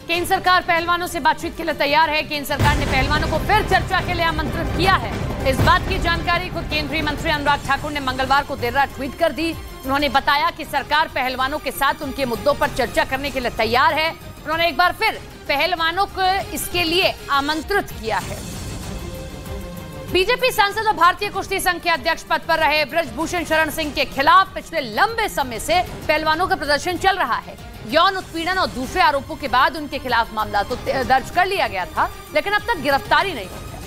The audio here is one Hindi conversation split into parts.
केंद्र सरकार पहलवानों से बातचीत के लिए तैयार है। केंद्र सरकार ने पहलवानों को फिर चर्चा के लिए आमंत्रित किया है। इस बात की जानकारी खुद केंद्रीय मंत्री अनुराग ठाकुर ने मंगलवार को देर रात ट्वीट कर दी। उन्होंने बताया कि सरकार पहलवानों के साथ उनके मुद्दों पर चर्चा करने के लिए तैयार है। उन्होंने एक बार फिर पहलवानों को इसके लिए आमंत्रित किया है। बीजेपी सांसद और भारतीय कुश्ती संघ के अध्यक्ष पद पर रहे ब्रजभूषण शरण सिंह के खिलाफ पिछले लंबे समय से पहलवानों का प्रदर्शन चल रहा है। यौन उत्पीड़न और दूसरे आरोपों के बाद उनके खिलाफ मामला तो दर्ज कर लिया गया था, लेकिन अब तक गिरफ्तारी नहीं हुई है।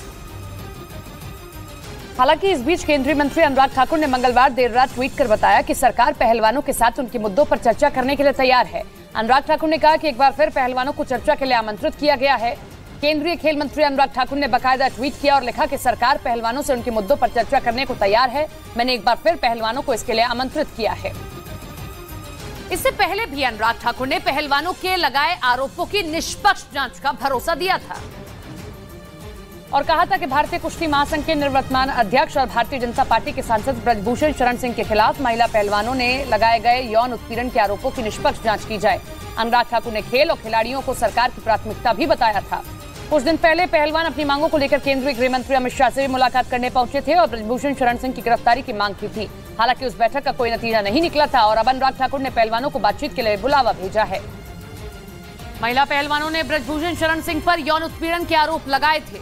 हालांकि इस बीच केंद्रीय मंत्री अनुराग ठाकुर ने मंगलवार देर रात ट्वीट कर बताया कि सरकार पहलवानों के साथ उनके मुद्दों पर चर्चा करने के लिए तैयार है। अनुराग ठाकुर ने कहा कि एक बार फिर पहलवानों को चर्चा के लिए आमंत्रित किया गया है। केंद्रीय खेल मंत्री अनुराग ठाकुर ने बाकायदा ट्वीट किया और लिखा कि सरकार पहलवानों से उनके मुद्दों पर चर्चा करने को तैयार है। मैंने एक बार फिर पहलवानों को इसके लिए आमंत्रित किया है। इससे पहले भी अनुराग ठाकुर ने पहलवानों के लगाए आरोपों की निष्पक्ष जांच का भरोसा दिया था और कहा था कि भारतीय कुश्ती महासंघ के निवर्तमान अध्यक्ष और भारतीय जनता पार्टी के सांसद ब्रजभूषण शरण सिंह के खिलाफ महिला पहलवानों ने लगाए गए यौन उत्पीड़न के आरोपों की निष्पक्ष जांच की जाए। अनुराग ठाकुर ने खेल और खिलाड़ियों को सरकार की प्राथमिकता भी बताया था। कुछ दिन पहले पहलवान अपनी मांगों को लेकर केंद्रीय गृह मंत्री अमित शाह से भी मुलाकात करने पहुंचे थे और ब्रजभूषण शरण सिंह की गिरफ्तारी की मांग की थी। हालांकि उस बैठक का कोई नतीजा नहीं निकला था और अब अनुराग ठाकुर ने पहलवानों को बातचीत के लिए बुलावा भेजा है। महिला पहलवानों ने ब्रजभूषण शरण सिंह पर यौन उत्पीड़न के आरोप लगाए थे।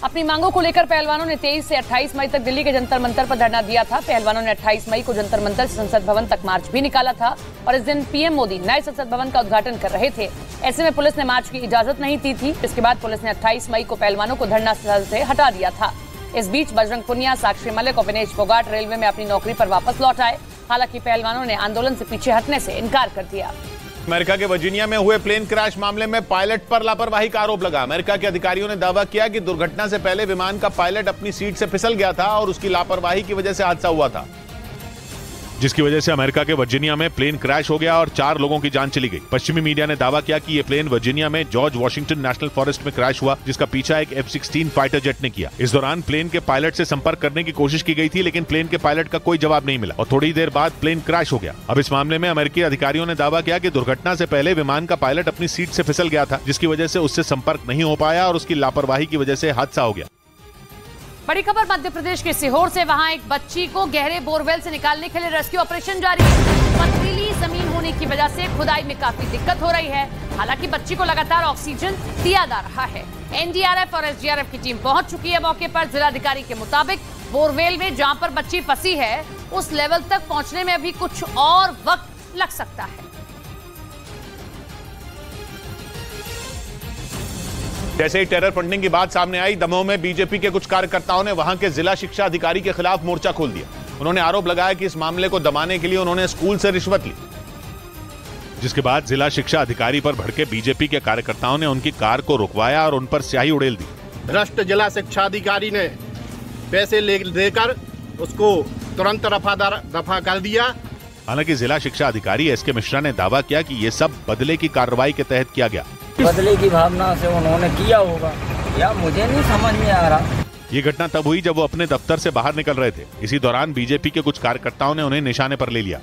अपनी मांगों को लेकर पहलवानों ने 23 से 28 मई तक दिल्ली के जंतर मंतर पर धरना दिया था। पहलवानों ने 28 मई को जंतर मंतर से संसद भवन तक मार्च भी निकाला था और इस दिन पीएम मोदी नए संसद भवन का उद्घाटन कर रहे थे। ऐसे में पुलिस ने मार्च की इजाजत नहीं दी थी। इसके बाद पुलिस ने 28 मई को पहलवानों को धरना स्थल से हटा दिया था। इस बीच बजरंग पुनिया, साक्षी मलिक और विनेश फोगाट रेलवे में अपनी नौकरी पर वापस लौट आए। हालांकि पहलवानों ने आंदोलन से पीछे हटने से इनकार कर दिया। अमेरिका के वर्जीनिया में हुए प्लेन क्रैश मामले में पायलट पर लापरवाही का आरोप लगा। अमेरिका के अधिकारियों ने दावा किया कि दुर्घटना से पहले विमान का पायलट अपनी सीट से फिसल गया था और उसकी लापरवाही की वजह से हादसा हुआ था, जिसकी वजह से अमेरिका के वर्जीनिया में प्लेन क्रैश हो गया और 4 लोगों की जान चली गई। पश्चिमी मीडिया ने दावा किया कि यह प्लेन वर्जीनिया में जॉर्ज वॉशिंगटन नेशनल फॉरेस्ट में क्रैश हुआ, जिसका पीछा एक F-16 फाइटर जेट ने किया। इस दौरान प्लेन के पायलट से संपर्क करने की कोशिश की गई थी, लेकिन प्लेन के पायलट का कोई जवाब नहीं मिला और थोड़ी देर बाद प्लेन क्रैश हो गया। अब इस मामले में अमेरिकी अधिकारियों ने दावा किया कि दुर्घटना से पहले विमान का पायलट अपनी सीट से फिसल गया था, जिसकी वजह से उससे संपर्क नहीं हो पाया और उसकी लापरवाही की वजह से हादसा हो गया। बड़ी खबर मध्य प्रदेश के सीहोर से। वहां एक बच्ची को गहरे बोरवेल से निकालने के लिए रेस्क्यू ऑपरेशन जारी है। पथरीली जमीन होने की वजह से खुदाई में काफी दिक्कत हो रही है। हालांकि बच्ची को लगातार ऑक्सीजन दिया जा रहा है। एनडीआरएफ और एसडीआरएफ की टीम पहुंच चुकी है मौके पर। जिलाधिकारी के मुताबिक बोरवेल में जहां पर बच्ची फंसी है उस लेवल तक पहुंचने में अभी कुछ और वक्त लग सकता है। जैसे ही टेरर फंडिंग की बात सामने आई, दमोह में बीजेपी के कुछ कार्यकर्ताओं ने वहां के जिला शिक्षा अधिकारी के खिलाफ मोर्चा खोल दिया। उन्होंने आरोप लगाया कि इस मामले को दबाने के लिए उन्होंने स्कूल से रिश्वत ली, जिसके बाद जिला शिक्षा अधिकारी पर भड़के बीजेपी के कार्यकर्ताओं ने उनकी कार को रुकवाया और उन पर स्याही उड़ेल दी। भ्रष्ट जिला शिक्षा अधिकारी ने पैसे लेकर उसको तुरंत रफा कर दिया। हालांकि जिला शिक्षा अधिकारी एसके मिश्रा ने दावा किया कि ये सब बदले की कार्रवाई के तहत किया गया। बदले की भावना से उन्होंने किया होगा या मुझे नहीं समझ में आ रहा। ये घटना तब हुई जब वो अपने दफ्तर से बाहर निकल रहे थे। इसी दौरान बीजेपी के कुछ कार्यकर्ताओं ने उन्हें निशाने पर ले लिया।